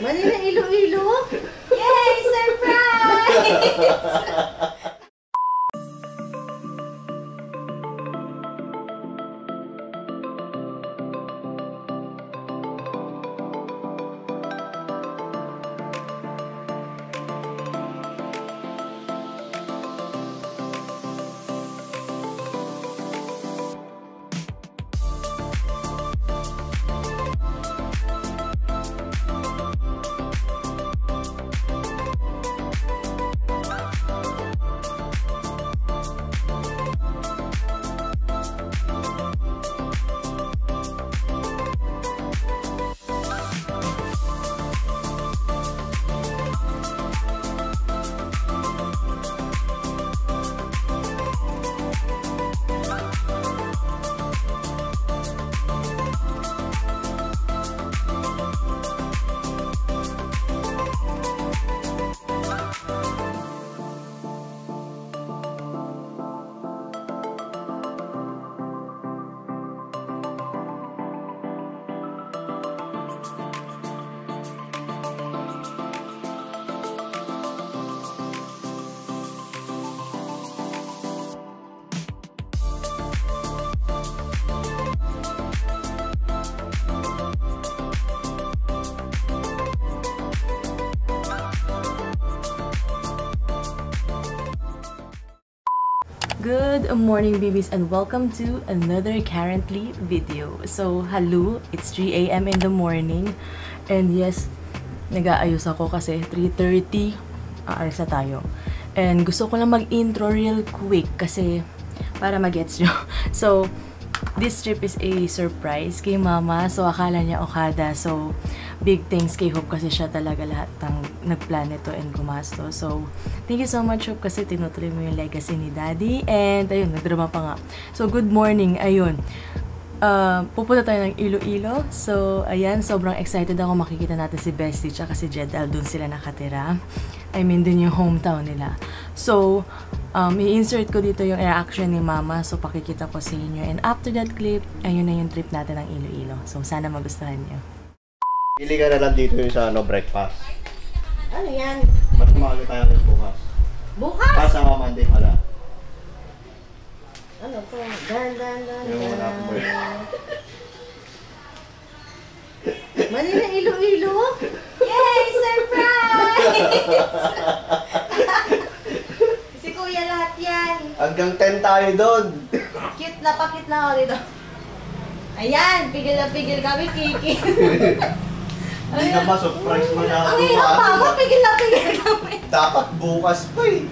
Manila, Iloilo? Yay! Surprise! Good morning, babies, and welcome to another currently video. So, hello, it's 3 AM in the morning. And yes, nag-aayos ako kasi 3:30, aalis na tayo. And gusto ko lang mag-intro real quick kasi para mag-gets nyo. So, this trip is a surprise kay Mama. So, akala niya Okada. So, big thanks kay Hope kasi siya talaga lahat ng nagplan nito and gumasto. So, thank you so much, Hope, kasi tinutuloy mo yung legacy ni Daddy. And, ayun, nagdrama pa nga. So, good morning. Ayun. Pupunta tayo ng Iloilo. So, ayan, sobrang excited ako. Makikita natin si Bestie tsaka si Jedal. Doon sila nakatira. I mean, dun yung hometown nila. So, i-insert ko dito yung reaction ni Mama. So, pakikita ko sa inyo. And after that clip, ayun na yung trip natin ng Iloilo. So, sana magustuhan nyo. Pili ka na lang dito yung sa breakfast. Ano yan? Mas maaga tayo ng bukas. Bukas? Pas na Monday pala. Ano to? Dan. Manila, Iloilo? Yay! Surprise! Si Kuya lahat yan. Hanggang 10 tayo doon. Cute na ako dito. Ayan! Pigil na pigil kami, Kiki. Hindi na ba surprise mo na? Ang hirap pa ako, pigil na pigil kami. Dapat bukas pa eh.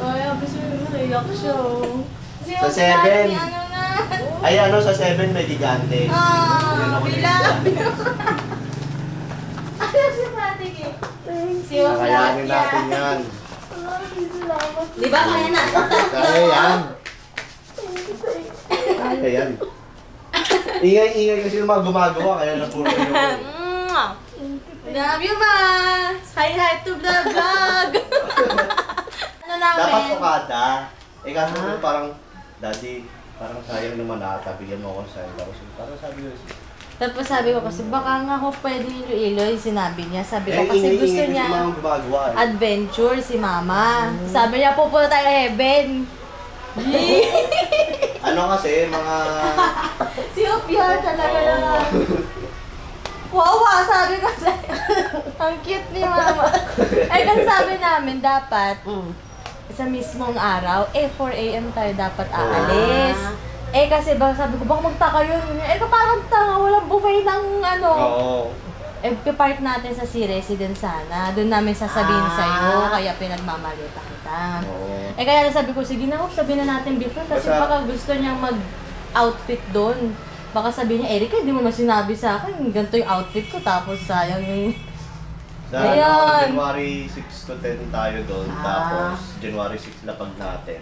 Ay, abis mo, naiyak siya. Sa 7. Ano na? Ay ano, sa 7 may gigante. Bilang. Ano si Patik eh? Siwag lahat Kakayanin natin yan. Di ba kaya natin tatlo? Kaya yan. Kaya yan. Ingay-ingay kasi yung mga gumagawa, kaya napuro yung Love you, Ma! Hi to the vlog! Ano namin? dapat Okada. Eh kaso parang, Daddy, parang sayang naman ata, bigyan mo ako sa'yo. Tapos parang sabi ko, Tapos sabi ko kasi baka nga ako pwede yung Iloilo, yung sinabi niya. Sabi ko kasi gusto niya adventure si Mama. Sabi niya pupunta tayo heaven. Ano kasi, mga... Si Opia talaga na. Wawa, sabi ko sa'yo. Ang cute ni Mama. Eh kasi sabi namin dapat sa mismong araw, 4 AM tayo dapat aalis. Eh kasi sabi ko, baka magtaka yun. Eh parang tanga, walang buffet ng ano. Eh park natin sa C-Residence sana. Doon namin sasabihin sa'yo, kaya pinagmamalita kita. Eh kaya sabi ko, sige na, sabihin na natin before kasi baka gusto niyang mag-outfit doon. Baka sabihin niya, Erika, hindi mo na sinabi sa akin, ganito yung outfit ko, tapos sayang yung... Sa January 6 to 10 tayo doon, tapos January 6 lapag natin.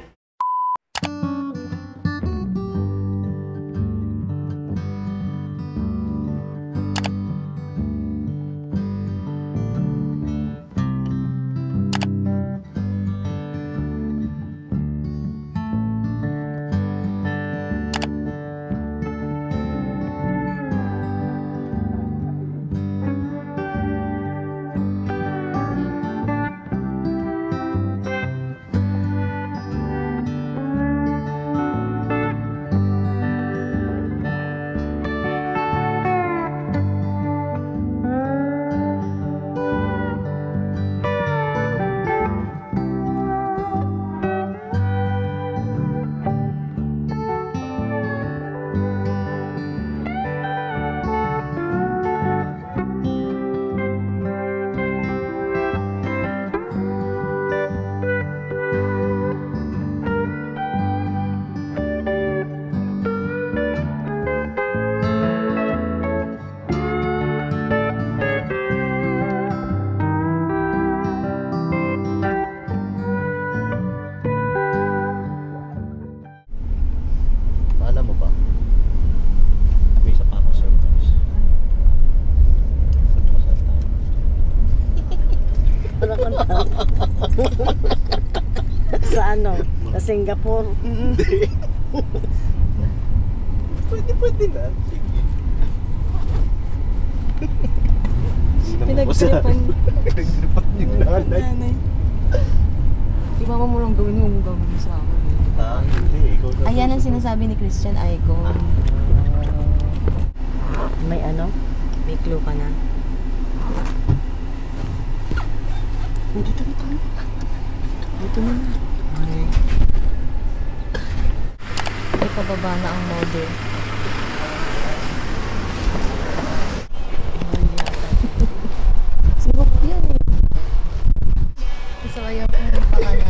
Sa ano? Sa Singapore. Pwede na. Pinagtripan. Pinagtripan yung nanay. Iba mo lang gawin yung gawin mo sa akin. Hindi. Ikaw na. Ayan ang sinasabi ni Christian Icon. May ano? May clue ka na. Dito. Dito na. Ay, pababa na ang model. Sibok yan eh. Isa kaya kung pa ka na.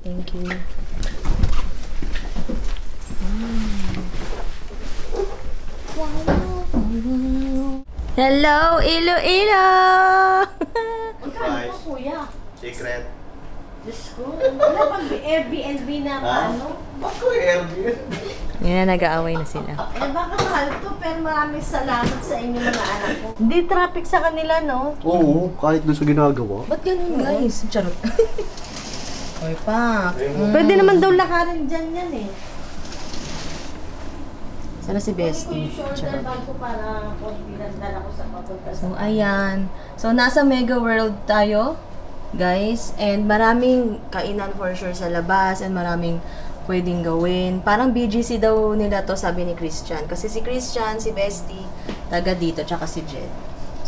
Thank you. Hello, Iloilo! Surprise. Kuya. Secret. Diyos ko. Wala bang Airbnb na ano? Bako Airbnb. Yan na, nag-aaway na sila. Eh baka mahal to, pero maraming salamat sa inyo mga anak ko. Hindi traffic sa kanila, no? Oo, kahit doon sa ginagawa. Ba't ganun, guys? Charot. Oy, pa. Pwede naman daw lakarin dyan yan eh. Sana si Bestie. Shoulder Charot. bag ko para dala ko sa papunta sa... So, ayan. So, nasa Mega World tayo, guys. And maraming kainan for sure sa labas. And maraming pwedeng gawin. Parang BGC daw nila to, sabi ni Christian. Kasi si Christian, si Bestie, taga dito, tsaka si Jed.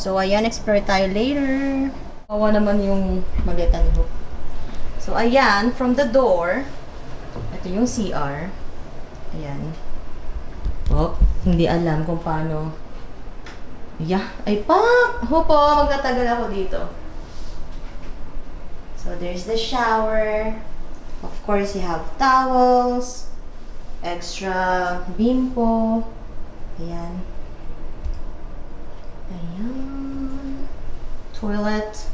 So, ayan. Explore tayo later. Kawa naman yung maleta ni Hope. So, ayan. From the door, ito yung CR. Ayan. Oh, hindi alam kung paano. Yeah. Ay, pak! Hopo, magtatagal ako dito. So, there's the shower. Of course, you have towels. Extra bimpo. Ayan. Ayan. Toilet.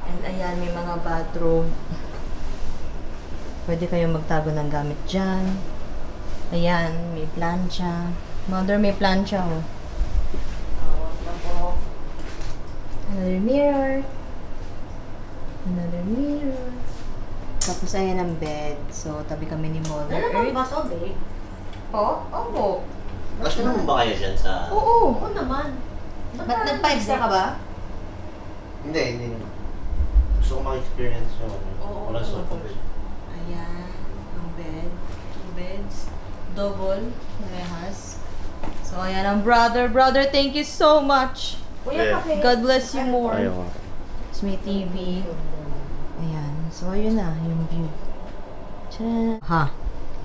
And ayan, may mga bathroom. Pwede kayong magtago ng gamit dyan. Ayan, may plancha. Mother, may plancha, oh. Another mirror. Another mirror. Tapos, ayan ang bed. So, tabi kami ni Mother Ano ba Earth. to, babe? Oh, opo. Kasi naman ba kayo dyan sa... Oo. Oo naman. Ba't nagpa-extra ka ba? Hindi. Gusto ko maka-experience yung Oo, walang sofa oo. bed. Ayan, ang bed. 2 beds. Double. Parehas. So, ayan ang brother. Brother, thank you so much. Kuya, kape. God bless you more. Ayaw nga. Tapos may TV. Ayan. So, ayun na. Yung view. Tcharam! Ha!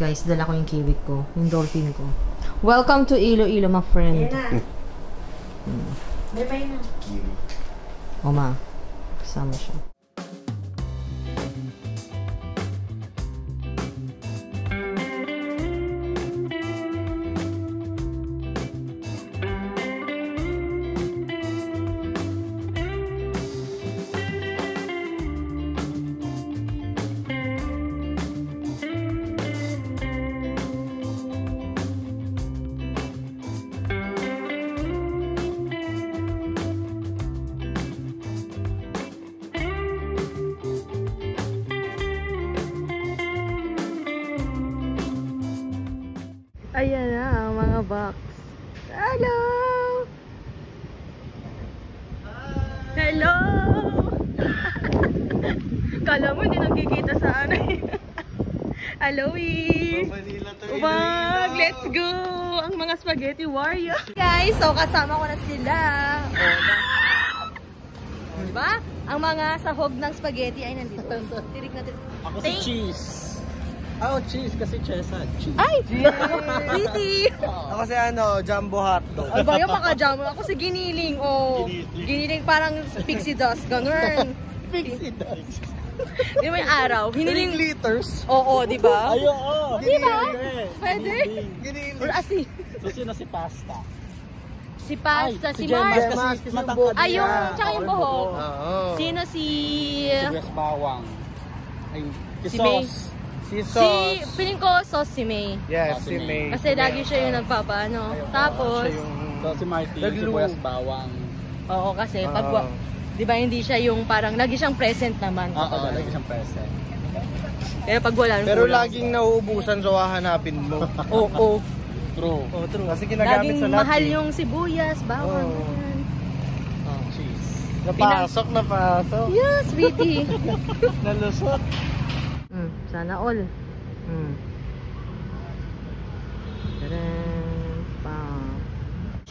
Guys, dala ko yung kiwik ko. Yung dolphin ko. Welcome to Iloilo, my friend. Ayan na. Bye-bye na. Kiwi. O ma. Kasama siya. Ayan na ang mga box. Hello! Hello! Kala mo hindi nakikita sa ano eh. Hello, Manila to Wag! Let's go! Ang mga spaghetti warrior. Guys, so kasama ko na sila. Diba? Ang mga sahog ng spaghetti ay nandito. Tirik natin. Ako si Cheese. Oh, cheese kasi Chesan. Cheese. Ay! Titi! Ako si Jumbo Hotdog. Ay ba yung maka-jam? Ako si Giniling. Oh. Giniling parang pixie dust. Ganun. Pixie dust. Di ba yung araw? Hiniling. Liters. Oo, di ba? Ay, oo. Di ba? Pwede? Giniling. Or asi. So, sino si Pasta? Si Pasta, si Gemma Mark. kasi matangkad Ay, yung, niya. tsaka yung buhok. Oo. Sino si... Sibuyas bawang. Ay, Si May. Si Si, Sauce. feeling ko, Sauce si May. Yes, si May. Kasi lagi siya yung nagpapaano. Tapos, So, si Marty, sibuyas bawang. oo kasi, pag, di ba hindi siya yung parang, lagi siyang present naman. Oo, lagi siyang present. Pero pag wala, Pero kulang. laging nauubusan so hahanapin mo. Oo. True. Oh, true. Kasi ginagamit Laging sa lahat. mahal yung sibuyas, bawang. Oo. ganyan. Cheese. Napasok. Yeah, sweetie. Nalusot. Sana all.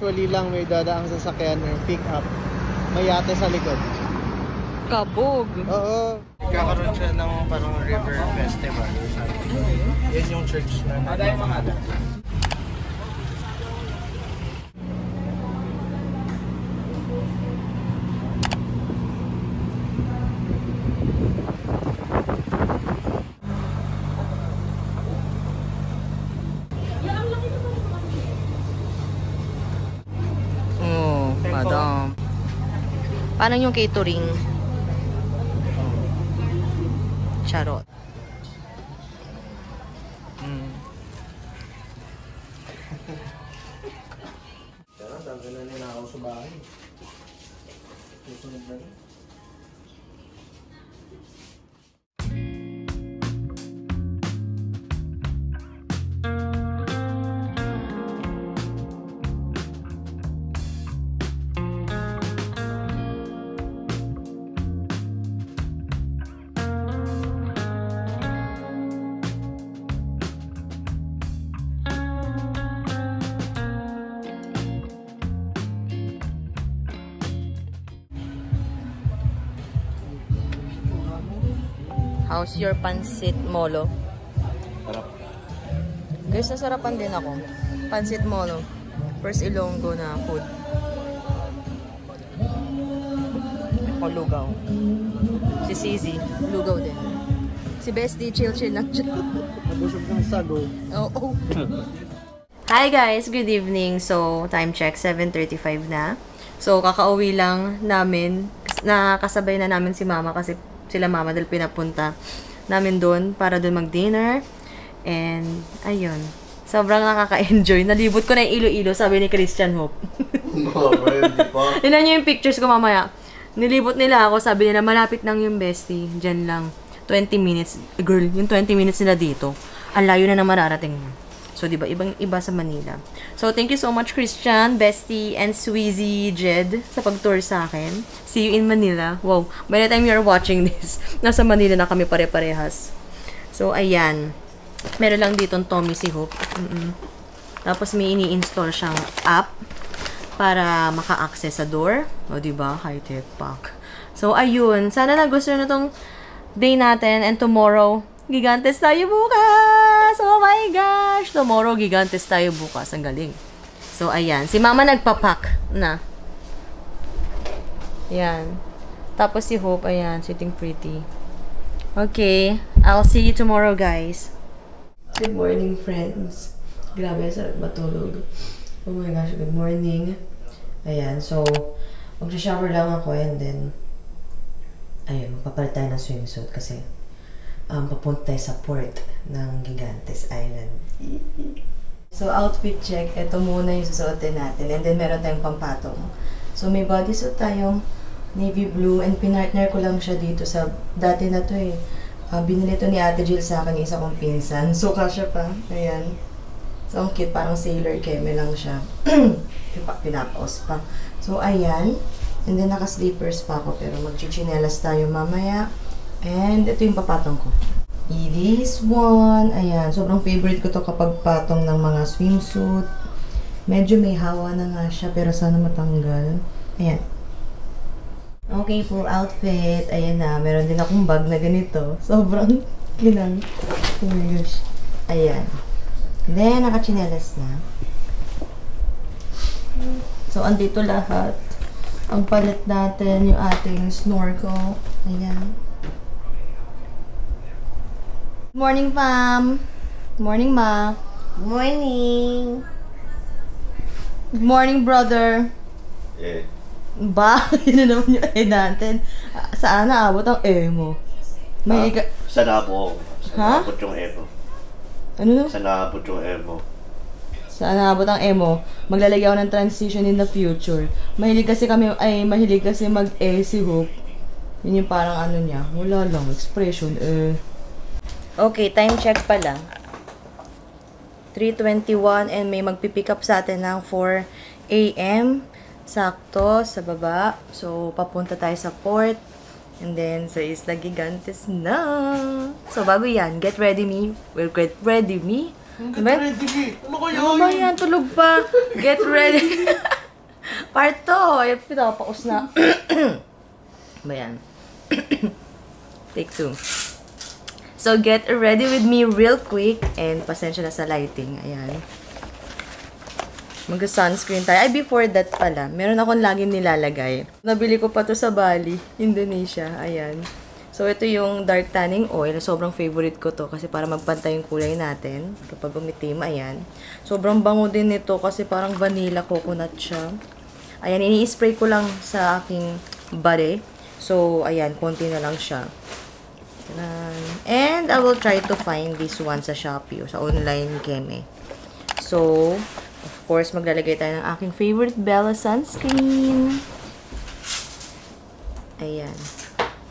Actually lang may dadaang sasakyan ng pick up. May yate sa likod. Kabog. Oo. Kakaroon siya ng parang river festival. Yan yung church na nagmamahala. Oh, madam. Paano yung catering? Charot. Pero dami na nila ako sa bahay. Susunod na rin. How's your pansit molo? Sarap. Guys, nasarapan din ako. Pansit molo. First Ilonggo na food. Ako lugaw. Si Cizi, lugaw din. Si Bestie, chill lang siya. Nabusog ng sago. Oo. Hi guys, good evening. So, time check, 7:35 na. So, kakauwi lang namin. Nakasabay na namin si Mama kasi sila Mama dahil pinapunta namin doon para doon mag-dinner. And, ayun. Sobrang nakaka-enjoy. Nalibot ko na yung Iloilo, sabi ni Christian Hope. Hindi pa. Tignan nyo yung pictures ko mamaya. Nilibot nila ako, sabi nila malapit lang yung Bestie. Diyan lang. 20 minutes. Girl, yung 20 minutes nila dito. Ang layo na mararating mo. So, di ba? Ibang-iba sa Manila. So, thank you so much, Christian, Bestie, and Sweezy Jed sa pag-tour sa akin. See you in Manila. Wow. By the time you're watching this, nasa Manila na kami pare-parehas. So, ayan. Meron lang dito Tommy si Hope. Tapos, may ini-install siyang app para maka-access sa door. O, di ba? High-tech pack. So, ayun. Sana nagustuhan na tong day natin. And tomorrow, Gigantes tayo bukas! Oh my gosh! Tomorrow, Gigantes tayo bukas. Ang galing. So, ayan. Si Mama nagpapak na. Ayan. Tapos si Hope, ayan. Sitting pretty. Okay. I'll see you tomorrow, guys. Good morning, friends. Grabe, sarap matulog. Oh my gosh, good morning. Ayan. So, mag-shower lang ako and then ayun, magpapalit tayo ng swimsuit kasi papunta tayo sa port ng Gigantes Island. So, outfit check. Ito muna yung susuotin natin. And then, meron tayong pampatong. So, may bodysuit tayong navy blue. And pinartner ko lang siya dito sa... Dati na to eh. Binili to ni Ate Jill sa akin, isa kong pinsan. So, kasya pa. Ayan. So, ang cute. Parang sailor keme lang siya. Pinapaos pa. So, ayan. And then, naka-sleepers pa ako. Pero mag-chichinelas tayo mamaya. And ito yung papatong ko. This one. Ayan. Sobrang favorite ko to kapag patong ng mga swimsuit. Medyo may hawa na nga siya. Pero sana matanggal. Ayan. Okay, full outfit. Ayan na. Meron din akong bag na ganito. Sobrang kinang. Oh my gosh. Ayan. Then, nakachinelas na. So, andito lahat. Ang palit natin, yung ating snorkel. Ayan. Morning, Pam. Morning, Ma. Morning. Good morning, brother. Eh. Ba? Yun na naman yung natin. Saan naabot ang mo? May Sa nabo. Sa Ha? naabot yung mo. Ano no? Sa naabot yung mo. Saan naabot ang mo? Maglalagay ako ng transition in the future. Mahilig kasi mag-e si Hope. Yun yung parang ano niya. Wala lang. Expression, Okay, time check pala. 3:21 and may magpipick up sa atin ng 4 a.m. Sakto, sa baba. So, papunta tayo sa port. And then, sa Isla Gigantes na. So, bago yan, get ready me. Well, get ready me. Get ready me. Ano ko Ano ba yan? Tulog pa. Get ready. Part 2. Ay, pinapaus na. Ba yan? Take 2. So, get ready with me real quick. And pasensya na sa lighting. Ayan. Mag-sunscreen tayo. Ay, before that pala, meron akong laging nilalagay. Nabili ko pa to sa Bali, Indonesia. Ayan. So, ito yung dark tanning oil. Sobrang favorite ko to kasi para magpantay yung kulay natin kapag umitim. Ayan. Sobrang bango din nito kasi parang vanilla coconut siya. Ayan, ini-spray ko lang sa aking body. So, ayan, konti na lang siya. And I will try to find this one sa Shopee o sa online Keme. So, of course, maglalagay tayo ng aking favorite Bella sunscreen. Ayan.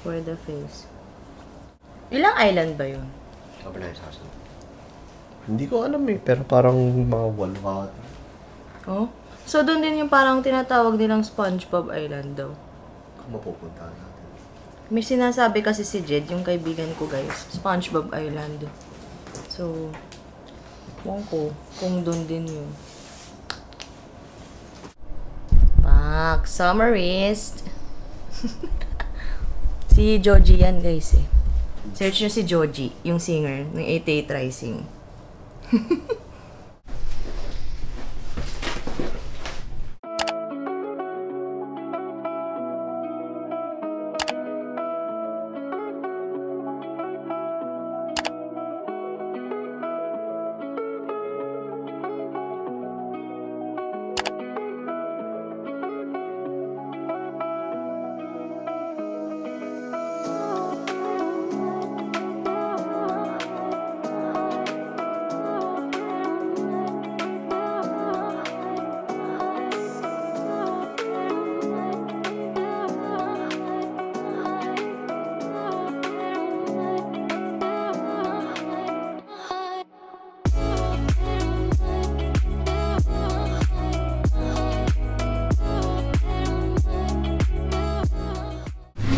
For the face. Ilang island ba yun? Sabi na yung sasun. Hindi ko alam eh, pero parang mga 1 ata. Oh? So, doon din yung parang tinatawag nilang SpongeBob Island daw. Kung mapupuntahan natin. May sinasabi kasi si Jed, yung kaibigan ko guys, SpongeBob Island. So, ewan ko kung doon din yun. Pak, summerist. Si Joji yan guys eh. Search nyo si Joji, yung singer ng 88 Rising.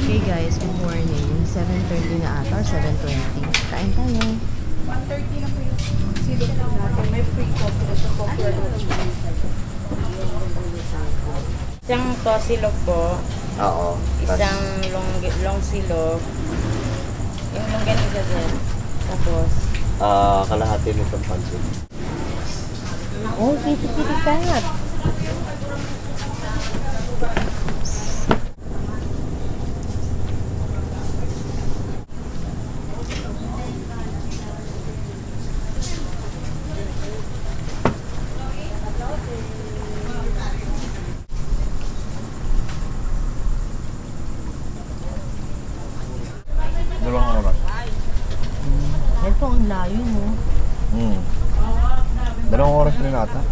Hey guys, good morning. 7:30 na ata or 7:20. Kain tayo. 1:30 na po yung silog natin. May free coffee na sa coffee. Isang tosilog po, Oo. isang long silog, yung longganisa din. Tapos, Kalahati nitong pansit. oh, kitty cat. Dalawang oras. Ito ang layo mo. Dalawang oras rin ata.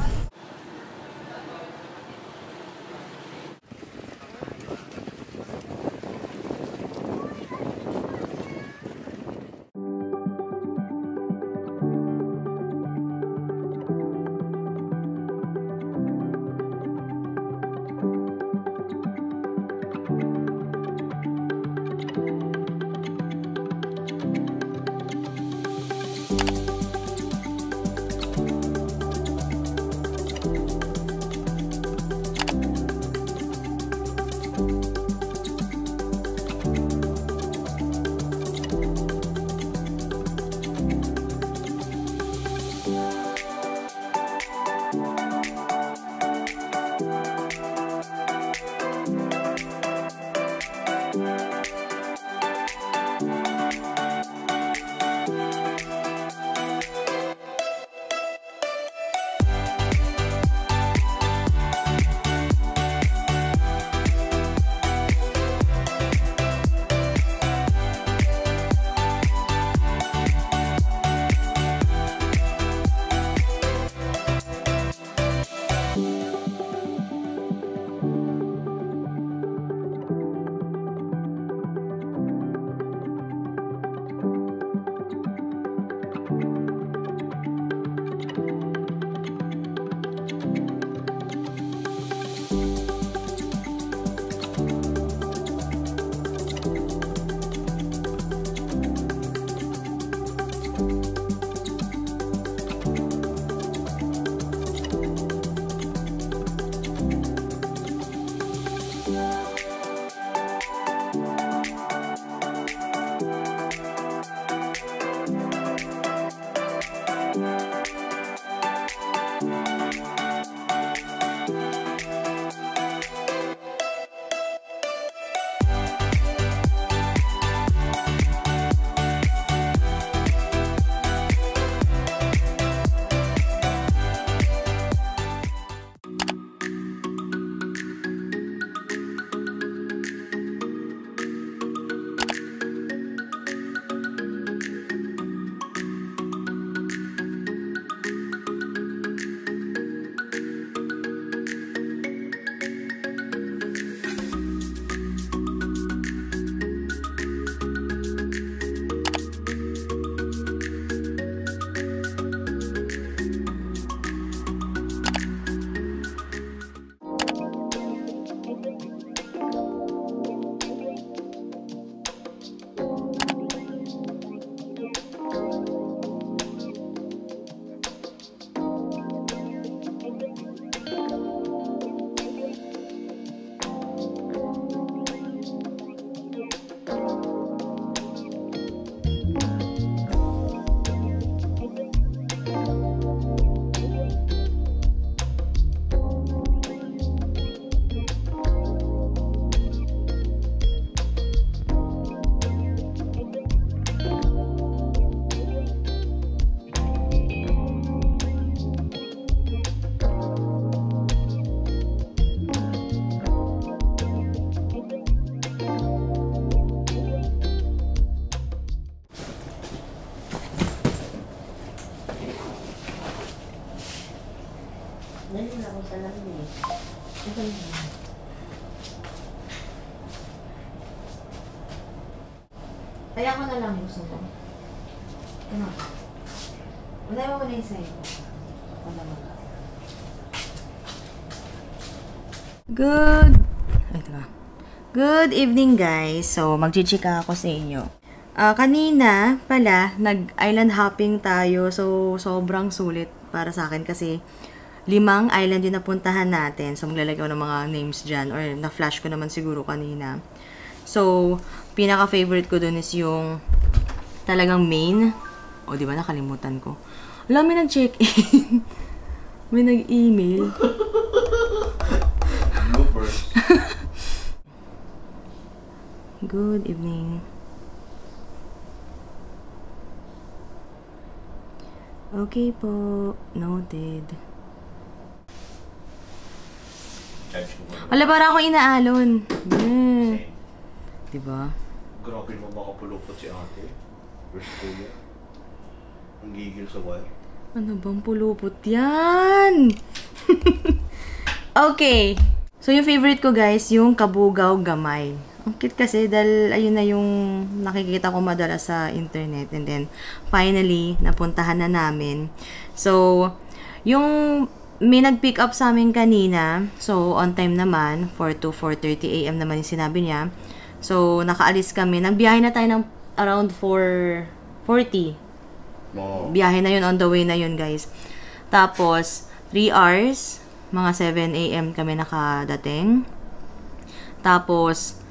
Ay, ako na lang gusto mo. Ano? Wala mo na yung sa'yo. Wala mo. Good evening, guys. So, magchichika ako sa inyo. Kanina pala, nag-island hopping tayo. So, sobrang sulit para sa akin kasi 5 island yung napuntahan natin. So, maglalagay ko ng mga names dyan or na-flash ko naman siguro kanina. So, pinaka-favorite ko dun is yung talagang main. O, di ba? Nakalimutan ko. Alam, may nag-check-in. May nag-email. Good evening. Okay po. Noted. Wala, para ako inaalon. Diba? Grabe mo makapulupot si ate. First kuya. Ang gigil sa wire. Ano bang pulupot yan? Okay. So, yung favorite ko, guys, yung kabugaw gamay. Ang cute kasi dahil ayun na yung nakikita ko madalas sa internet. And then, finally, napuntahan na namin. So, yung may nag-pick up sa amin kanina. So, on time naman. 4 to 4:30 AM naman yung sinabi niya. So, nakaalis kami. Nagbiyahe na tayo ng around 4:40. Wow. Biyahe na yun, on the way na yun, guys. Tapos, 3 hours. Mga 7 AM kami nakadating. Tapos,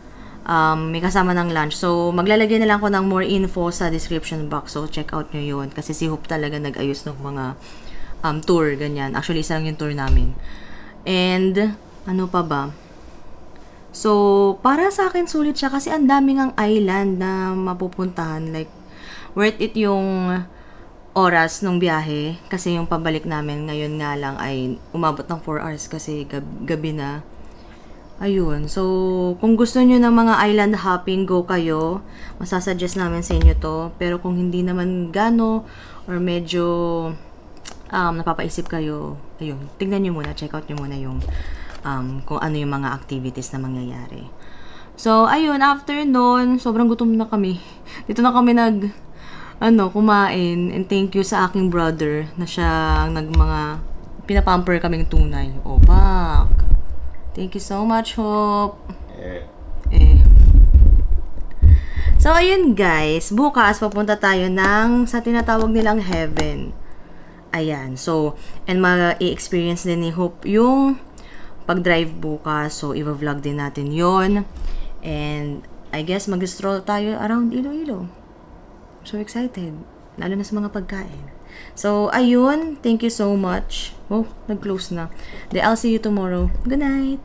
may kasama ng lunch. So, maglalagay na lang ko ng more info sa description box. So, check out nyo yun. Kasi si Hope talaga nag-ayos ng mga tour, ganyan. Actually, isa lang yung tour namin. And, ano pa ba? So, para sa akin, sulit siya. Kasi ang daming ang island na mapupuntahan. Like, worth it yung oras nung biyahe. Kasi yung pabalik namin ngayon nga lang ay umabot ng 4 hours kasi gabi na. Ayun. So, kung gusto nyo ng mga island hopping, go kayo. Masasuggest namin sa inyo to. Pero kung hindi naman gano or medyo napapaisip kayo, ayun, tignan nyo muna, check out nyo muna yung kung ano yung mga activities na mangyayari. So, ayun, after nun, sobrang gutom na kami. Dito na kami kumain. And thank you sa aking brother na siya pinapamper kaming tunay. Pak! Thank you so much, Hope. So, ayun guys. Bukas, papunta tayo sa tinatawag nilang heaven. Ayan. So, and ma-experience din ni Hope yung pag-drive bukas. So, i-vlog din natin yon. And, I guess, mag-stroll tayo around Iloilo. So excited. Lalo na sa mga pagkain. So, ayun. Thank you so much. Oh, nag-close na. I'll see you tomorrow. Good night!